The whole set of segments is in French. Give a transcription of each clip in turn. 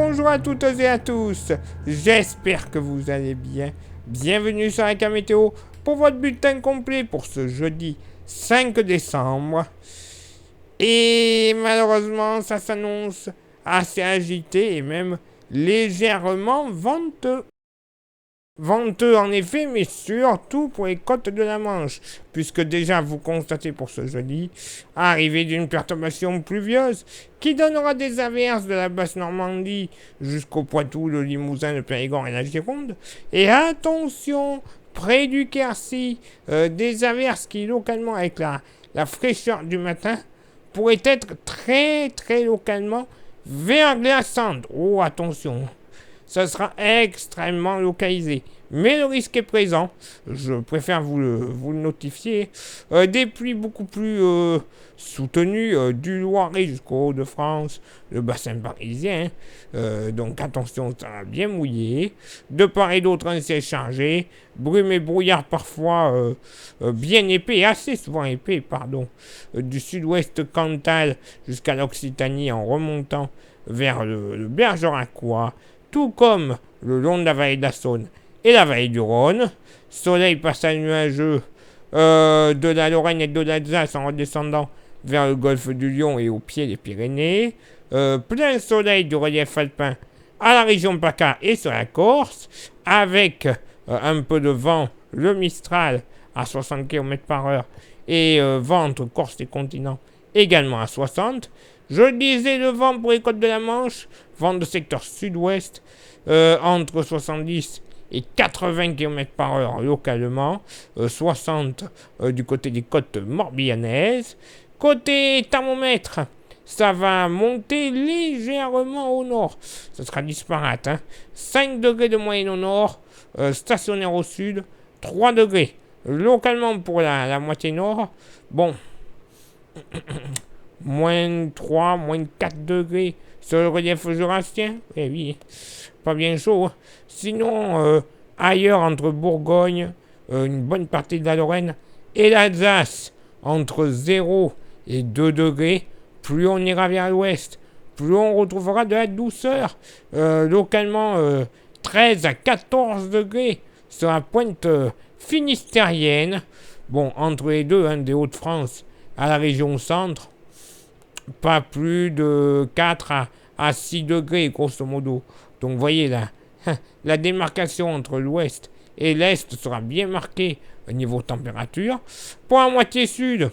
bonjour à toutes et à tous. J'espère que vous allez bien. Bienvenue sur la Météo pour votre bulletin complet pour ce jeudi 5 décembre. Et malheureusement, ça s'annonce assez agité et même légèrement venteux. Venteux en effet, mais surtout pour les côtes de la Manche, puisque déjà vous constatez pour ce jeudi arrivée d'une perturbation pluvieuse qui donnera des averses de la basse Normandie jusqu'au Poitou, le Limousin, le Périgord et la Gironde. Et attention, près du Quercy, des averses qui localement avec la fraîcheur du matin pourraient être très très localement verglaçantes. Oh attention, ça sera extrêmement localisé. Mais le risque est présent. Je préfère vous le notifier. Des pluies beaucoup plus soutenues du Loiret jusqu'au Hauts-de-France, le bassin parisien. Donc attention, ça va bien mouiller. De part et d'autre, un ciel chargé. Brume et brouillard parfois bien épais, assez souvent épais, pardon. Du sud-ouest Cantal jusqu'à l'Occitanie en remontant vers le Bergeracois. Tout comme le long de la vallée de la Saône et la vallée du Rhône. Soleil passage nuageux de la Lorraine et de l'Alsace en redescendant vers le golfe du Lion et au pied des Pyrénées. Plein soleil du relief alpin à la région PACA et sur la Corse, avec un peu de vent, le Mistral à 60 km/h et vent entre Corse et continent également à 60. Je disais le vent pour les côtes de la Manche, vent de secteur sud-ouest entre 70 et 80 km/h localement, 60 du côté des côtes morbihanaises. Côté thermomètre, ça va monter légèrement au nord. Ça sera disparate. 5 degrés de moyenne au nord, stationnaire au sud, 3 degrés. Localement pour la moitié nord, bon, moins 3, moins 4 degrés sur le relief jurassien. Eh oui, pas bien chaud. Hein. Sinon, ailleurs entre Bourgogne, une bonne partie de la Lorraine et l'Alsace, entre 0 et 2 degrés, plus on ira vers l'ouest, plus on retrouvera de la douceur. Localement, 13 à 14 degrés sur la pointe finistérienne. Bon, entre les deux, des Hauts-de-France à la région centre, pas plus de 4 à 6 degrés, grosso modo. Donc, vous voyez là, la démarcation entre l'ouest et l'est sera bien marquée au niveau température. Pour la moitié sud,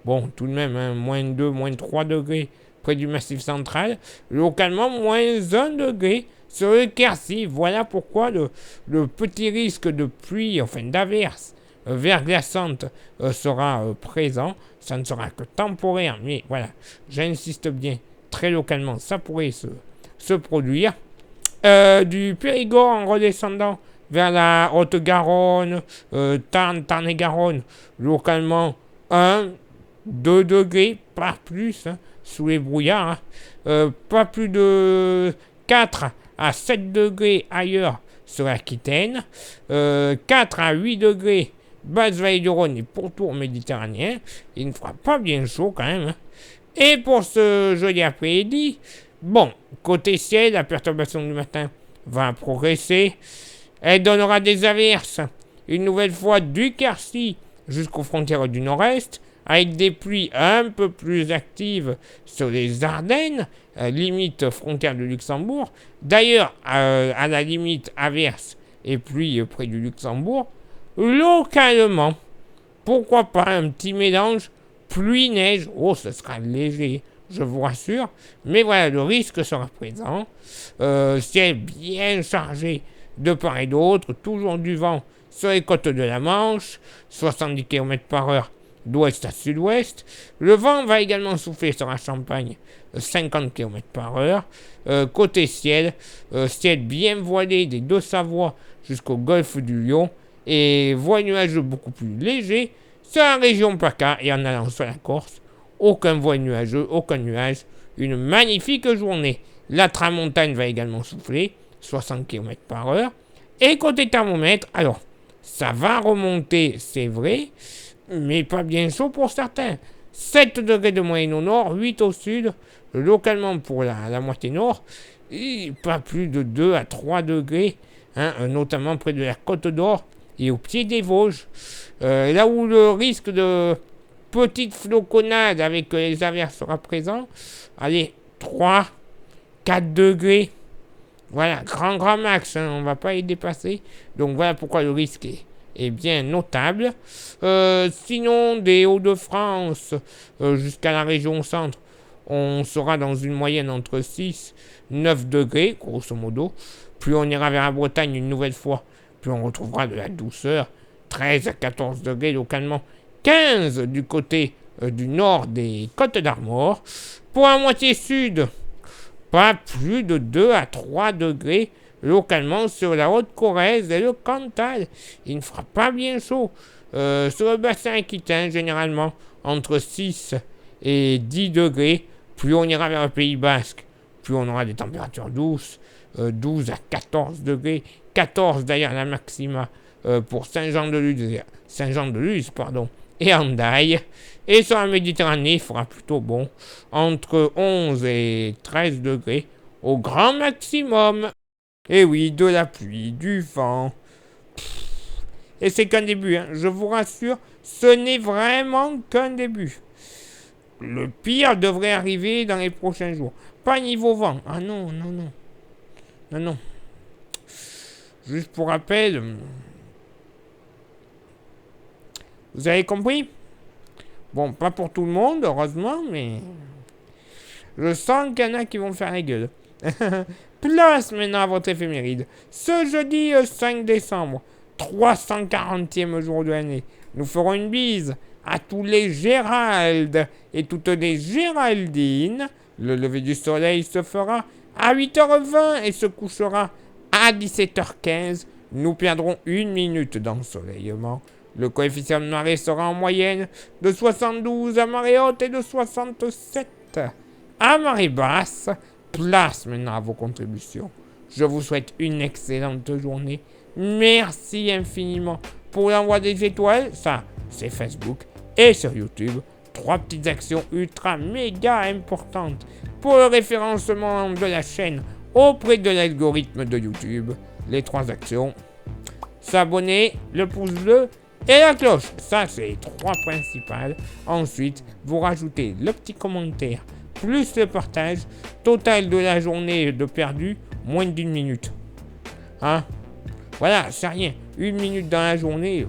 bon, tout de même, moins 2, moins 3 degrés près du massif central. Localement, moins 1 degré sur le Quercy. Voilà pourquoi le petit risque de pluie, enfin d'averse verglaçante sera présent. Ça ne sera que temporaire, mais voilà, j'insiste bien, très localement, ça pourrait se produire. Du Périgord en redescendant vers la Haute-Garonne, Tarn-et-Garonne, localement 1, 2 degrés, pas plus, sous les brouillards, pas plus de 4 à 7 degrés ailleurs sur l'Aquitaine, 4 à 8 degrés basse vallée du Rhône et pourtour méditerranéen. Il ne fera pas bien chaud quand même. Et pour ce jeudi après-midi, bon, côté ciel, la perturbation du matin va progresser. Elle donnera des averses, une nouvelle fois du Quercy jusqu'aux frontières du nord-est, avec des pluies un peu plus actives sur les Ardennes, limite frontière du Luxembourg. D'ailleurs, à la limite averses et pluies près du Luxembourg, localement, pourquoi pas un petit mélange pluie-neige. Oh, ce sera léger, je vous rassure. Mais voilà, le risque sera présent. Ciel bien chargé de part et d'autre. Toujours du vent sur les côtes de la Manche. 70 km/h d'ouest à sud-ouest. Le vent va également souffler sur la Champagne. 50 km/h. Côté ciel, ciel bien voilé des Deux-Savoies jusqu'au golfe du Lion. Et voie nuageux beaucoup plus léger sur la région PACA et en allant sur la Corse. Aucun voile nuageux, aucun nuage. Une magnifique journée. La tramontane va également souffler, 60 km/h. Et côté thermomètre, alors, ça va remonter, c'est vrai, mais pas bien chaud pour certains. 7 degrés de moyenne au nord, 8 au sud, localement pour la moitié nord. et pas plus de 2 à 3 degrés, hein, notamment près de la Côte d'Or et au pied des Vosges. Là où le risque de petite floconnade avec les averses sera présent, allez, 3, 4 degrés. Voilà, grand max, hein, on ne va pas y dépasser. Donc voilà pourquoi le risque est bien notable. Sinon, des Hauts-de-France jusqu'à la région centre, on sera dans une moyenne entre 6 et 9 degrés, grosso modo. Plus on ira vers la Bretagne une nouvelle fois, plus on retrouvera de la douceur. 13 à 14 degrés localement. 15 du côté du nord des Côtes d'Armor. Pour la moitié sud, pas plus de 2 à 3 degrés localement sur la Haute-Corrèze et le Cantal. Il ne fera pas bien chaud. Sur le bassin aquitain, généralement, entre 6 et 10 degrés. Plus on ira vers le Pays Basque, plus on aura des températures douces. 12 à 14 degrés. 14 d'ailleurs la maxima pour Saint-Jean-de-Luz, et Hendaye. Et sur la Méditerranée, il fera plutôt bon, entre 11 et 13 degrés au grand maximum. Et oui, de la pluie, du vent. Et c'est qu'un début, hein. Je vous rassure, ce n'est vraiment qu'un début. Le pire devrait arriver dans les prochains jours. Pas niveau vent. Ah non. Non. Juste pour rappel, vous avez compris? Bon, pas pour tout le monde, heureusement, mais je sens qu'il y en a qui vont faire la gueule. Place maintenant à votre éphéméride. Ce jeudi 5 décembre, 340e jour de l'année, nous ferons une bise à tous les Géraldes et toutes les Géraldines. Le lever du soleil se fera à 8h20 et se couchera à 17h15. Nous perdrons 1 minute d'ensoleillement. Le coefficient de marée sera en moyenne de 72 à marée haute et de 67 à marée basse. Place maintenant à vos contributions. Je vous souhaite une excellente journée. Merci infiniment pour l'envoi des étoiles. Ça, c'est Facebook et sur YouTube. 3 petites actions ultra méga importantes pour le référencement de la chaîne auprès de l'algorithme de YouTube. Les 3 actions: s'abonner, le pouce bleu et la cloche. Ça, c'est les 3 principales. Ensuite, vous rajoutez le petit commentaire plus le partage. Total de la journée de perdu, moins d'1 minute. Hein? Voilà, c'est rien. 1 minute dans la journée.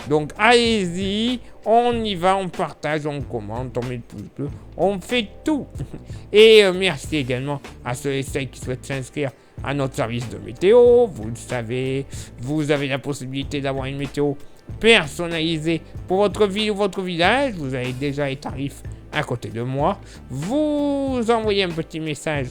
Donc, allez-y. On y va, on partage, on commente, on met le pouce bleu. On fait tout. Et merci également à ceux et celles qui souhaitent s'inscrire à notre service de météo. Vous le savez, vous avez la possibilité d'avoir une météo personnalisée pour votre ville ou votre village. Vous avez déjà les tarifs à côté de moi. Vous envoyez un petit message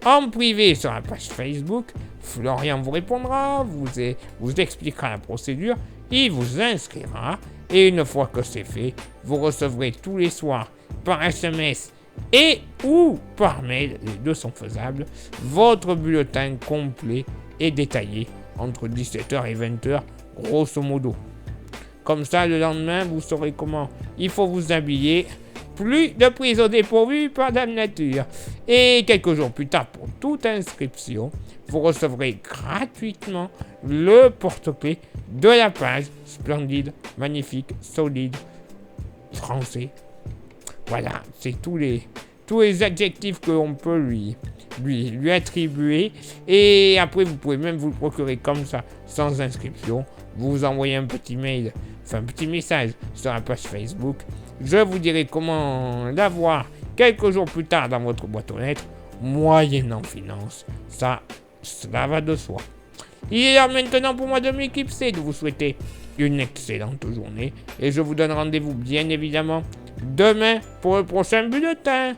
en privé sur la page Facebook. Florian vous répondra, vous expliquera la procédure, il vous inscrira. Et une fois que c'est fait, vous recevrez tous les soirs par SMS et ou par mail, les deux sont faisables, votre bulletin complet et détaillé entre 17h et 20h, grosso modo. Comme ça, le lendemain, vous saurez comment il faut vous habiller. Plus de prise au dépourvu par Dame Nature. Et quelques jours plus tard, pour toute inscription, vous recevrez gratuitement le porte-clés de la page. Splendide, magnifique, solide, français. Voilà, c'est tous les adjectifs que l'on peut lui attribuer. Et après, vous pouvez même vous le procurer comme ça, sans inscription. Vous envoyez un petit mail, enfin un petit message sur la page Facebook. Je vous dirai comment l'avoir quelques jours plus tard dans votre boîte aux lettres, moyennant finance. Ça, cela va de soi. Il est l'heure maintenant pour moi de m'éclipser, de vous souhaiter une excellente journée. Et je vous donne rendez-vous bien évidemment demain pour le prochain bulletin.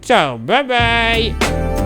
Ciao, bye bye.